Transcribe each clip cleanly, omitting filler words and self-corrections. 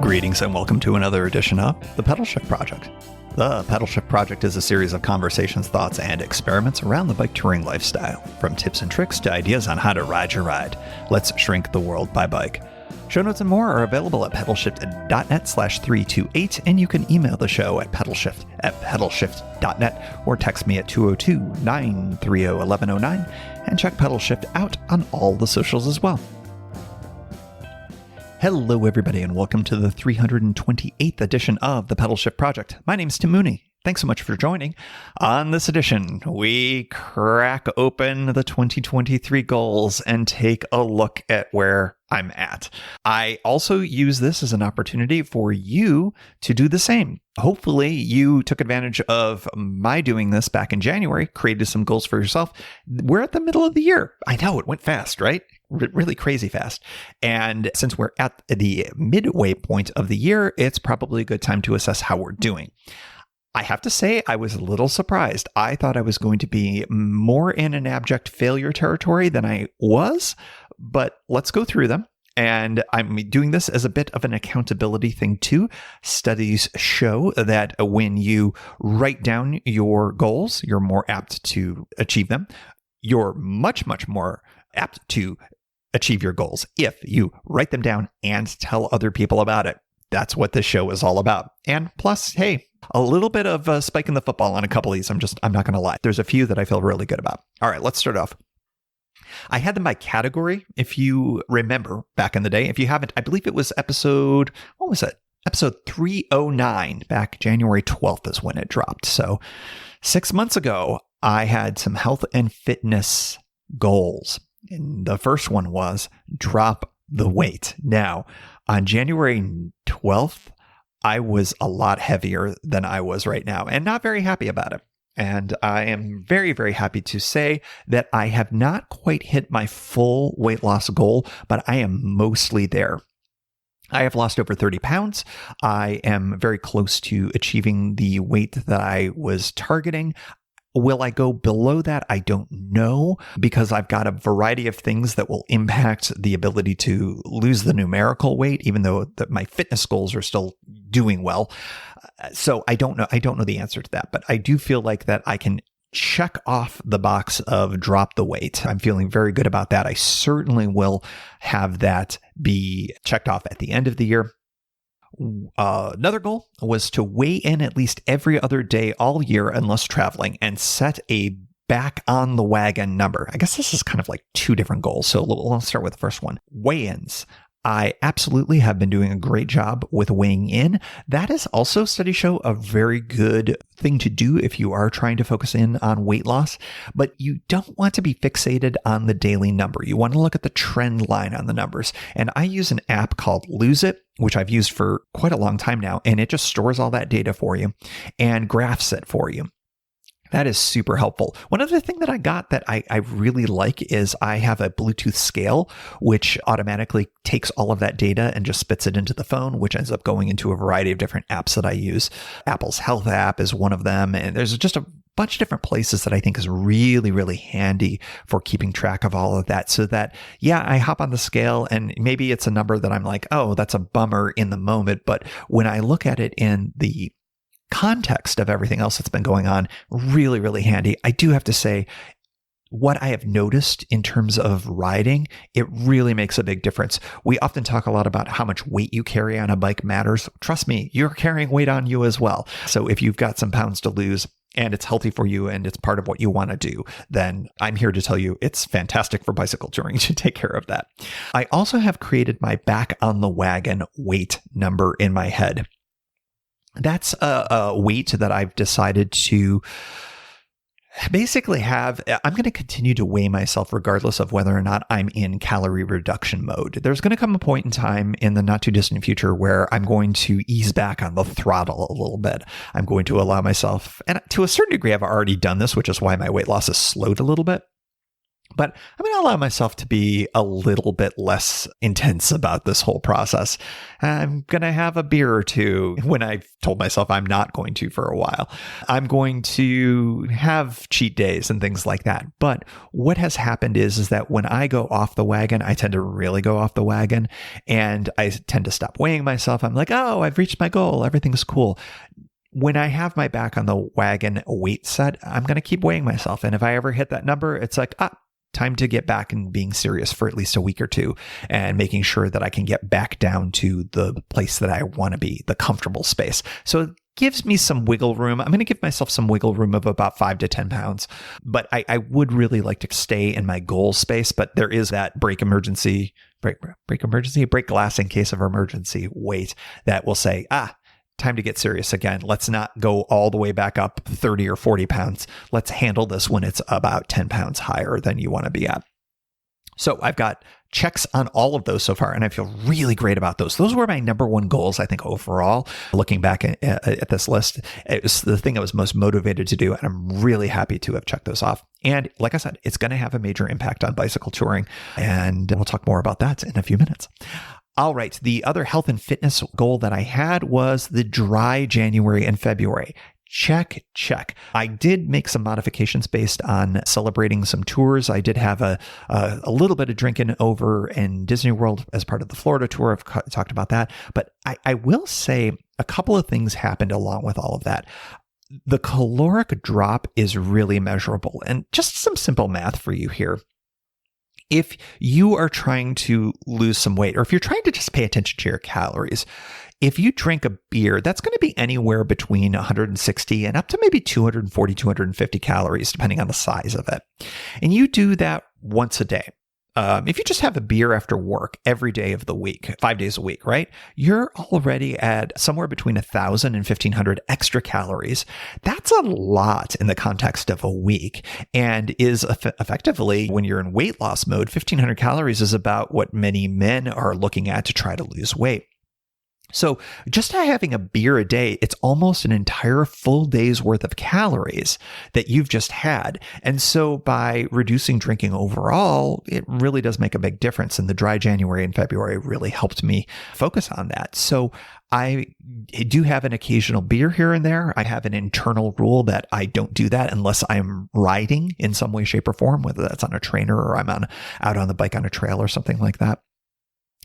Greetings and welcome to another edition of The Pedal Shift Project. The Pedal Shift Project is a series of conversations, thoughts, and experiments around the bike touring lifestyle. From tips and tricks to ideas on how to ride your ride. Let's shrink the world by bike. Show notes and more are available at pedalshift.net/328, and you can email the show at pedalshift@pedalshift.net or text me at 202-930-1109 and check Pedal Shift out on all the socials as well. Hello, everybody, and welcome to the 328th edition of the Pedal Shift Project. My name's Tim Mooney. Thanks so much for joining. On this edition, we crack open the 2023 goals and take a look at where I'm at. I also use this as an opportunity for you to do the same. Hopefully, you took advantage of my doing this back in January, created some goals for yourself. We're at the middle of the year. I know, it went fast, right? Really crazy fast. And since we're at the midway point of the year, it's probably a good time to assess how we're doing. I have to say, I was a little surprised. I thought I was going to be more in an abject failure territory than I was, but let's go through them. And I'm doing this as a bit of an accountability thing too. Studies show that when you write down your goals, you're more apt to achieve them. You're much, much more apt to achieve your goals if you write them down and tell other people about it. That's what this show is all about. And plus, hey, a little bit of a spike in the football on a couple of these. I'm not going to lie. There's a few that I feel really good about. All right, let's start off. I had them by category, if you remember back in the day. If you haven't, I believe it was episode 309, back January 12th is when it dropped. So 6 months ago, I had some health and fitness goals. And the first one was drop the weight. Now, on January 12th, I was a lot heavier than I was right now and not very happy about it. And I am very, very happy to say that I have not quite hit my full weight loss goal, but I am mostly there. I have lost over 30 pounds. I am very close to achieving the weight that I was targeting. Will I go below that? I don't know, because I've got a variety of things that will impact the ability to lose the numerical weight, even though my fitness goals are still doing well. So I don't know. I don't know the answer to that, but I do feel like that I can check off the box of drop the weight. I'm feeling very good about that. I certainly will have that be checked off at the end of the year. Another goal was to weigh in at least every other day all year unless traveling, and set a back on the wagon number. I guess this is kind of like two different goals. So let's start with the first one. Weigh-ins. I absolutely have been doing a great job with weighing in. That is also, studies show, a very good thing to do if you are trying to focus in on weight loss, but you don't want to be fixated on the daily number. You want to look at the trend line on the numbers. And I use an app called Lose It, which I've used for quite a long time now, and it just stores all that data for you and graphs it for you. That is super helpful. One other thing that I got that I really like is I have a Bluetooth scale, which automatically takes all of that data and just spits it into the phone, which ends up going into a variety of different apps that I use. Apple's Health app is one of them. And there's just a bunch of different places that I think is really, really handy for keeping track of all of that, so that, yeah, I hop on the scale and maybe it's a number that I'm like, oh, that's a bummer in the moment. But when I look at it in the context of everything else that's been going on, really, really handy. I do have to say, what I have noticed in terms of riding, it really makes a big difference. We often talk a lot about how much weight you carry on a bike matters. Trust me, you're carrying weight on you as well. So if you've got some pounds to lose and it's healthy for you and it's part of what you want to do, then I'm here to tell you it's fantastic for bicycle touring to take care of that. I also have created my back on the wagon weight number in my head. That's a weight that I've decided to basically have. I'm going to continue to weigh myself regardless of whether or not I'm in calorie reduction mode. There's going to come a point in time in the not too distant future where I'm going to ease back on the throttle a little bit. I'm going to allow myself, and to a certain degree, I've already done this, which is why my weight loss has slowed a little bit. But I'm going to allow myself to be a little bit less intense about this whole process. I'm going to have a beer or two when I've told myself I'm not going to for a while. I'm going to have cheat days and things like that. But what has happened is that when I go off the wagon, I tend to really go off the wagon, and I tend to stop weighing myself. I'm like, oh, I've reached my goal. Everything's cool. When I have my back on the wagon weight set, I'm going to keep weighing myself. And if I ever hit that number, it's like, time to get back and being serious for at least a week or two and making sure that I can get back down to the place that I want to be, the comfortable space. So it gives me some wiggle room. I'm going to give myself some wiggle room of about 5 to 10 pounds, but I would really like to stay in my goal space. But there is that break glass in case of emergency weight that will say, time to get serious again. Let's not go all the way back up 30 or 40 pounds. Let's handle this when it's about 10 pounds higher than you want to be at. So I've got checks on all of those so far, and I feel really great about those. Those were my number one goals, I think, overall. Looking back at this list, it was the thing I was most motivated to do, and I'm really happy to have checked those off. And like I said, it's going to have a major impact on bicycle touring, and we'll talk more about that in a few minutes. All right. The other health and fitness goal that I had was the dry January and February. Check. I did make some modifications based on celebrating some tours. I did have a little bit of drinking over in Disney World as part of the Florida tour. I've talked about that. But I will say a couple of things happened along with all of that. The caloric drop is really measurable. And just some simple math for you here. If you are trying to lose some weight, or if you're trying to just pay attention to your calories, if you drink a beer, that's going to be anywhere between 160 and up to maybe 240, 250 calories, depending on the size of it. And you do that once a day. If you just have a beer after work every day of the week, 5 days a week, right? You're already at somewhere between 1,000 and 1,500 extra calories. That's a lot in the context of a week, and is effectively, when you're in weight loss mode, 1,500 calories is about what many men are looking at to try to lose weight. So just having a beer a day, it's almost an entire full day's worth of calories that you've just had. And so by reducing drinking overall, it really does make a big difference. And the dry January and February really helped me focus on that. So I do have an occasional beer here and there. I have an internal rule that I don't do that unless I'm riding in some way, shape, or form, whether that's on a trainer or I'm out on the bike on a trail or something like that.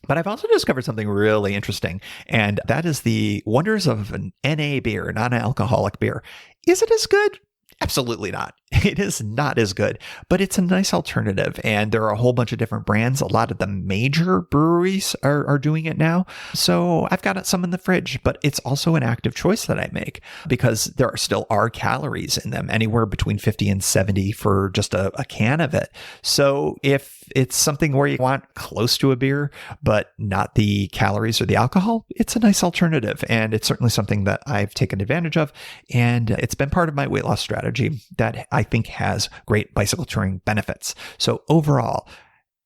But I've also discovered something really interesting, and that is the wonders of an NA beer, non-alcoholic beer. Is it as good? Absolutely not. It is not as good, but it's a nice alternative. And there are a whole bunch of different brands. A lot of the major breweries are doing it now. So I've got some in the fridge, but it's also an active choice that I make because there still are calories in them, anywhere between 50 and 70 for just a can of it. So if it's something where you want close to a beer, but not the calories or the alcohol, it's a nice alternative. And it's certainly something that I've taken advantage of. And it's been part of my weight loss strategy that I think has great bicycle touring benefits. So overall,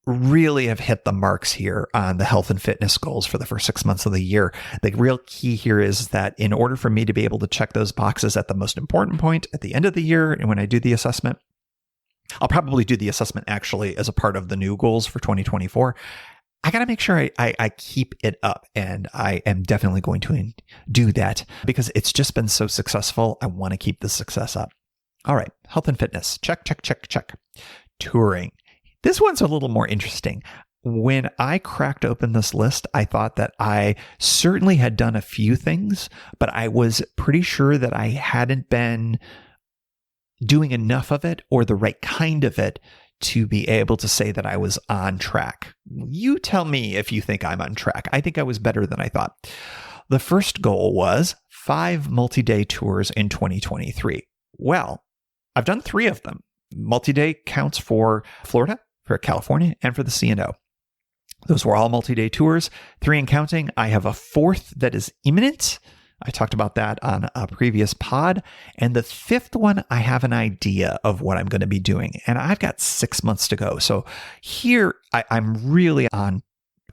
really have hit the marks here on the health and fitness goals for the first 6 months of the year. The real key here is that in order for me to be able to check those boxes at the most important point at the end of the year, and when I do the assessment, I'll probably do the assessment actually as a part of the new goals for 2024. I got to make sure I keep it up, and I am definitely going to do that because it's just been so successful. I want to keep the success up. All right. Health and fitness. Check. Touring. This one's a little more interesting. When I cracked open this list, I thought that I certainly had done a few things, but I was pretty sure that I hadn't been doing enough of it or the right kind of it to be able to say that I was on track. You tell me if you think I'm on track. I think I was better than I thought. The first goal was 5 multi-day tours in 2023. Well, I've done 3 of them. Multi-day counts for Florida, for California, and for the C&O. Those were all multi-day tours, 3 and counting. I have a 4th that is imminent. I talked about that on a previous pod. And the 5th one, I have an idea of what I'm going to be doing. And I've got 6 months to go. So here, I'm really on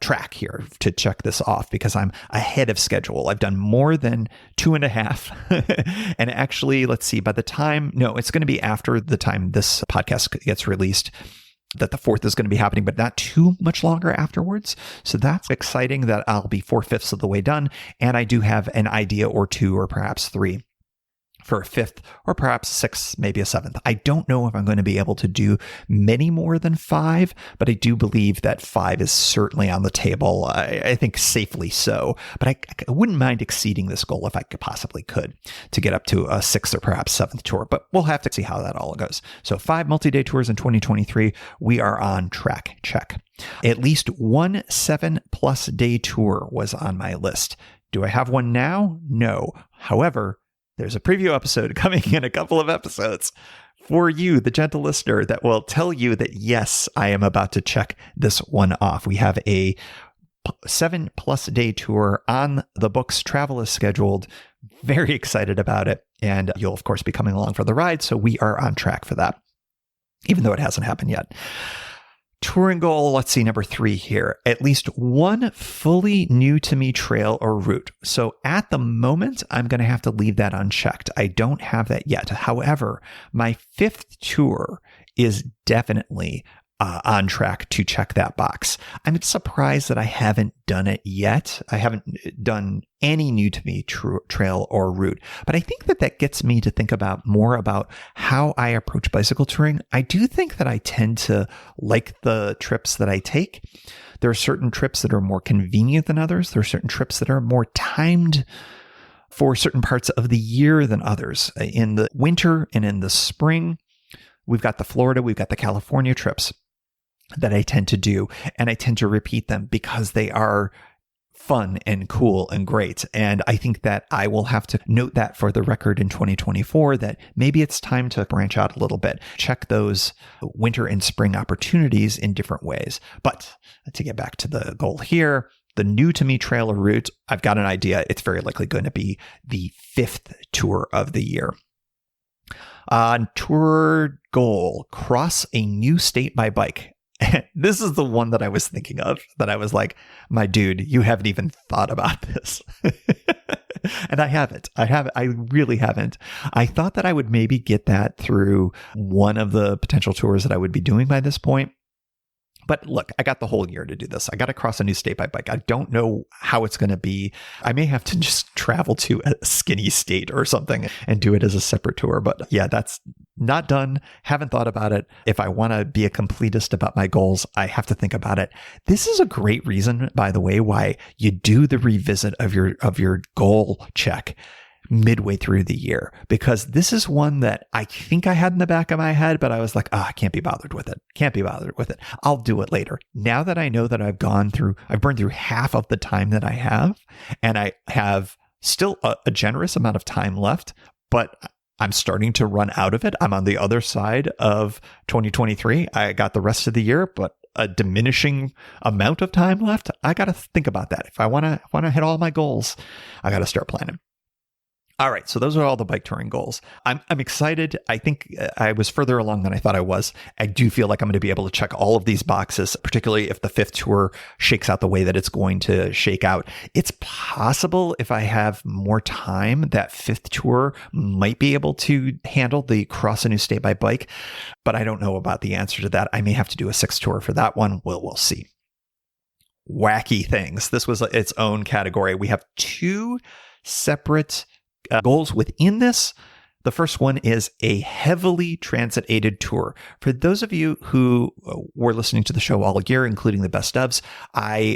track here to check this off because I'm ahead of schedule. I've done more than 2.5. And actually, let's see, it's going to be after the time this podcast gets released. that the 4th is going to be happening, but not too much longer afterwards. So that's exciting that I'll be 4/5 of the way done. And I do have an idea or 2 or perhaps 3 for a 5th or perhaps 6th, maybe a 7th. I don't know if I'm going to be able to do many more than 5, but I do believe that 5 is certainly on the table. I think safely so, but I wouldn't mind exceeding this goal if I possibly could to get up to a 6th or perhaps 7th tour, but we'll have to see how that all goes. So 5 multi-day tours in 2023. We are on track. Check. At least one 7+ day tour was on my list. Do I have one now? No. However, there's a preview episode coming in a couple of episodes for you, the gentle listener, that will tell you that, yes, I am about to check this one off. We have a 7+ day tour on the books. Travel is scheduled. Very excited about it. And you'll, of course, be coming along for the ride. So we are on track for that, even though it hasn't happened yet. Touring goal, let's see, number 3 here. At least one fully new to me trail or route. So at the moment, I'm going to have to leave that unchecked. I don't have that yet. However, my 5th tour is definitely on track to check that box. I'm surprised that I haven't done it yet. I haven't done any new to me trail or route, but I think that gets me to think about more about how I approach bicycle touring. I do think that I tend to like the trips that I take. There are certain trips that are more convenient than others. There are certain trips that are more timed for certain parts of the year than others. In the winter and in the spring, we've got the Florida, we've got the California trips that I tend to do, and I tend to repeat them because they are fun and cool and great. And I think that I will have to note that for the record in 2024, that maybe it's time to branch out a little bit, check those winter and spring opportunities in different ways. But to get back to the goal here, the new to me trail or route, I've got an idea. It's very likely going to be the 5th tour of the year. Tour goal, cross a new state by bike. This is the one that I was thinking of, that I was like, my dude, you haven't even thought about this. And I haven't. I really haven't. I thought that I would maybe get that through one of the potential tours that I would be doing by this point. But look, I got the whole year to do this. I got to cross a new state by bike. I don't know how it's going to be. I may have to just travel to a skinny state or something and do it as a separate tour. But yeah, that's not done. Haven't thought about it. If I want to be a completist about my goals, I have to think about it. This is a great reason, by the way, why you do the revisit of your goal check midway through the year, because this is one that I think I had in the back of my head, but I was like, I can't be bothered with it. I'll do it later. Now that I know that I've burned through half of the time that I have, and I have still a generous amount of time left, but I'm starting to run out of it. I'm on the other side of 2023. I got the rest of the year, but a diminishing amount of time left. I got to think about that. If I want to hit all my goals, I got to start planning. All right, so those are all the bike touring goals. I'm excited. I think I was further along than I thought I was. I do feel like I'm going to be able to check all of these boxes, particularly if the 5th tour shakes out the way that it's going to shake out. It's possible, if I have more time, that 5th tour might be able to handle the cross a new state by bike, but I don't know about the answer to that. I may have to do a 6th tour for that one. We'll see. Wacky things. This was its own category. We have 2 separate goals within this. The first one is a heavily transit-aided tour. For those of you who were listening to the show all year, including the best ofs,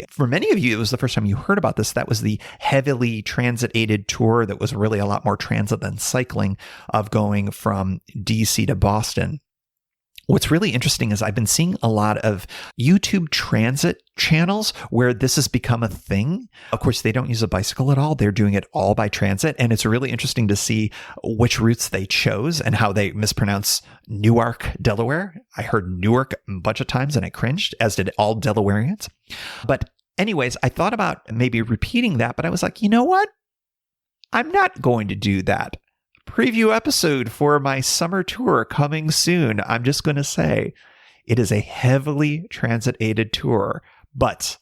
for many of you, it was the first time you heard about this. That was the heavily transit-aided tour that was really a lot more transit than cycling, of going from DC to Boston. What's really interesting is I've been seeing a lot of YouTube transit channels where this has become a thing. Of course, they don't use a bicycle at all. They're doing it all by transit. And it's really interesting to see which routes they chose and how they mispronounce Newark, Delaware. I heard Newark a bunch of times and I cringed, as did all Delawareans. But anyways, I thought about maybe repeating that, but I was like, you know what? I'm not going to do that. Preview episode for my summer tour coming soon. I'm just going to say it is a heavily transit-aided tour, but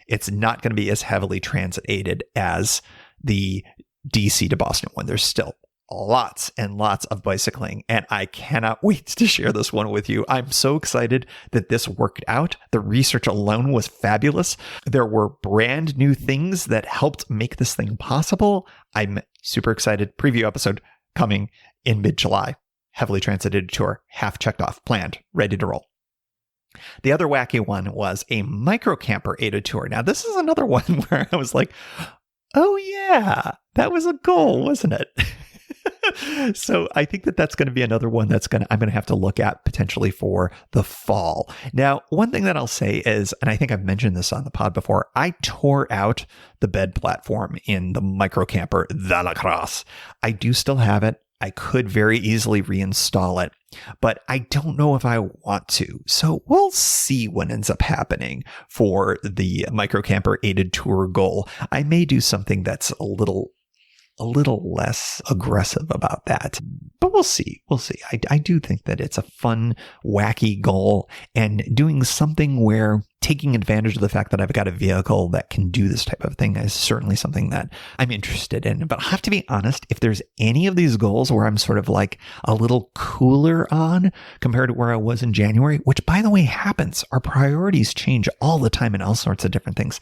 it's not going to be as heavily transit-aided as the DC to Boston one. There's still lots and lots of bicycling, and I cannot wait to share this one with you. I'm so excited that this worked out. The research alone was fabulous. There were brand new things that helped make this thing possible. I'm super excited. Preview episode coming in mid-July. Heavily transited tour, half checked off, planned, ready to roll. The other wacky one was a microcamper aided tour. Now, this is another one where I was like, oh yeah, that was a goal, wasn't it? So I think that that's going to be another one I'm going to have to look at potentially for the fall. Now, one thing that I'll say is, and I think I've mentioned this on the pod before, I tore out the bed platform in the microcamper, the La Crosse. I do still have it. I could very easily reinstall it, but I don't know if I want to. So we'll see what ends up happening for the microcamper aided tour goal. I may do something that's a little less aggressive about that, but we'll see. I do think that it's a fun, wacky goal, and doing something where taking advantage of the fact that I've got a vehicle that can do this type of thing is certainly something that I'm interested in. But I have to be honest, if there's any of these goals where I'm sort of like a little cooler on compared to where I was in January, which by the way happens, our priorities change all the time in all sorts of different things.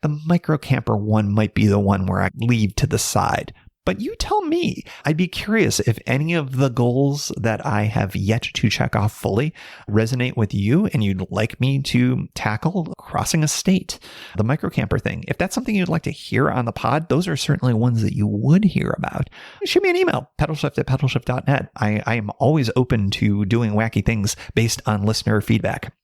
The microcamper one might be the one where I leave to the side. But you tell me. I'd be curious if any of the goals that I have yet to check off fully resonate with you and you'd like me to tackle crossing a state. The microcamper thing, if that's something you'd like to hear on the pod, those are certainly ones that you would hear about. Shoot me an email, pedalshift@pedalshift.net. I am always open to doing wacky things based on listener feedback.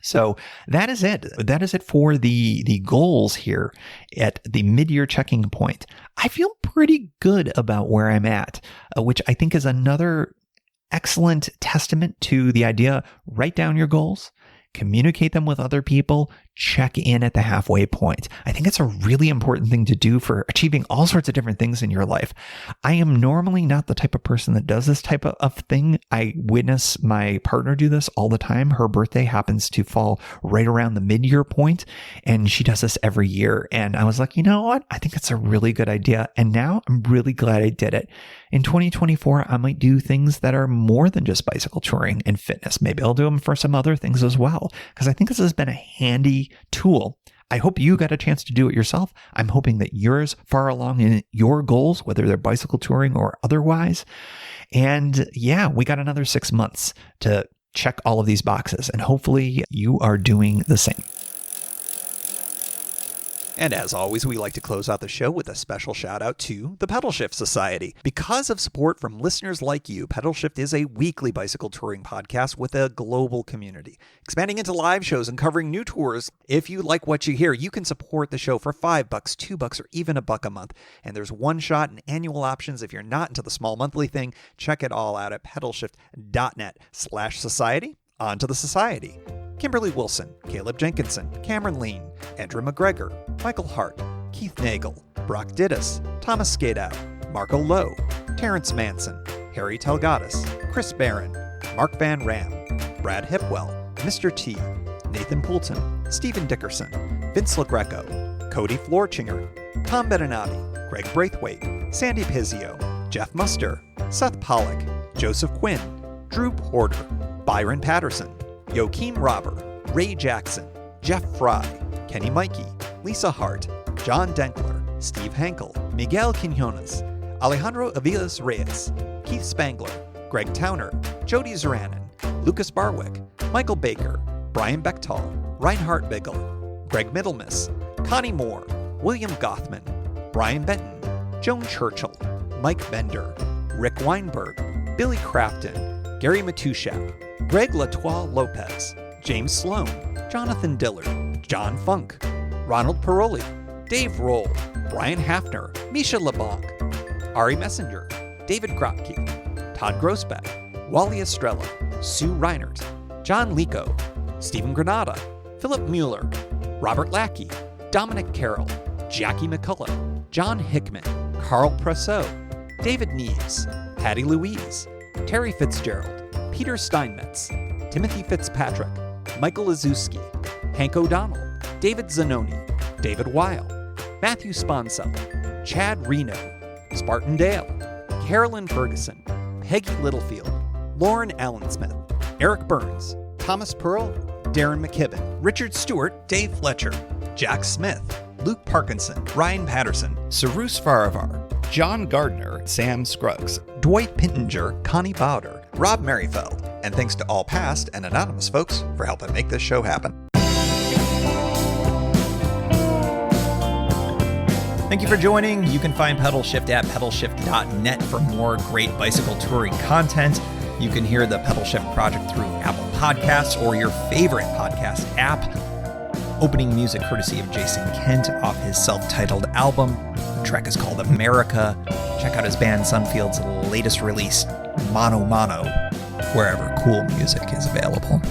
So that is it. That is it for the goals here at the mid-year checking point. I feel pretty good about where I'm at, which I think is another excellent testament to the idea. Write down your goals, communicate them with other people, check in at the halfway point. I think it's a really important thing to do for achieving all sorts of different things in your life. I am normally not the type of person that does this type of thing. I witness my partner do this all the time. Her birthday happens to fall right around the mid-year point, and she does this every year. And I was like, you know what? I think it's a really good idea. And now I'm really glad I did it. In 2024, I might do things that are more than just bicycle touring and fitness. Maybe I'll do them for some other things as well, because I think this has been a handy tool. I hope you got a chance to do it yourself. I'm hoping that you're far along in your goals, whether they're bicycle touring or otherwise. And yeah, we got another 6 months to check all of these boxes, and hopefully you are doing the same. And as always, we like to close out the show with a special shout out to the Pedal Shift Society. Because of support from listeners like you, Pedal Shift is a weekly bicycle touring podcast with a global community, expanding into live shows and covering new tours. If you like what you hear, you can support the show for $5, $2, or even $1 a month. And there's one shot and annual options. If you're not into the small monthly thing, check it all out at pedalshift.net/society. On to the society. Kimberly Wilson, Caleb Jenkinson, Cameron Lean, Andrew McGregor, Michael Hart, Keith Nagel, Brock Dittus, Thomas Skadow, Marco Lowe, Terrence Manson, Harry Telgadis, Chris Barron, Mark Van Ram, Brad Hipwell, Mr. T, Nathan Poulton, Stephen Dickerson, Vince LaGreco, Cody Florchinger, Tom Beninati, Greg Braithwaite, Sandy Pizzio, Jeff Muster, Seth Pollock, Joseph Quinn, Drew Porter, Byron Patterson, Joachim Robber, Ray Jackson, Jeff Fry, Kenny Mikey, Lisa Hart, John Denkler, Steve Hankel, Miguel Quinones, Alejandro Aviles Reyes, Keith Spangler, Greg Towner, Jody Zeranin, Lucas Barwick, Michael Baker, Brian Bechtal, Reinhard Biggle, Greg Middlemiss, Connie Moore, William Gothman, Brian Benton, Joan Churchill, Mike Bender, Rick Weinberg, Billy Crafton, Gary Matushak, Greg Latoile Lopez, James Sloan, Jonathan Dillard, John Funk, Ronald Paroli, Dave Roll, Brian Hafner, Misha LeBlanc, Ari Messenger, David Kropke, Todd Grossbeck, Wally Estrella, Sue Reinert, John Lico, Stephen Granada, Philip Mueller, Robert Lackey, Dominic Carroll, Jackie McCullough, John Hickman, Carl Presseau, David Neves, Patty Louise, Terry Fitzgerald, Peter Steinmetz, Timothy Fitzpatrick, Michael Izuski, Hank O'Donnell, David Zanoni, David Weil, Matthew Sponsell, Chad Reno, Spartan Dale, Carolyn Ferguson, Peggy Littlefield, Lauren Allensmith, Eric Burns, Thomas Pearl, Darren McKibben, Richard Stewart, Dave Fletcher, Jack Smith, Luke Parkinson, Ryan Patterson, Cyrus Faravar, John Gardner, Sam Scruggs, Dwight Pintinger, Connie Bowder, Rob Merrifield, and thanks to all past and anonymous folks for helping make this show happen. Thank you for joining. You can find Pedal Shift at pedalshift.net for more great bicycle touring content. You can hear the Pedal Shift project through Apple Podcasts or your favorite podcast app. Opening music courtesy of Jason Kent off his self-titled album. The track is called America. Check out his band Sunfield's latest release, Mono Mono, wherever cool music is available.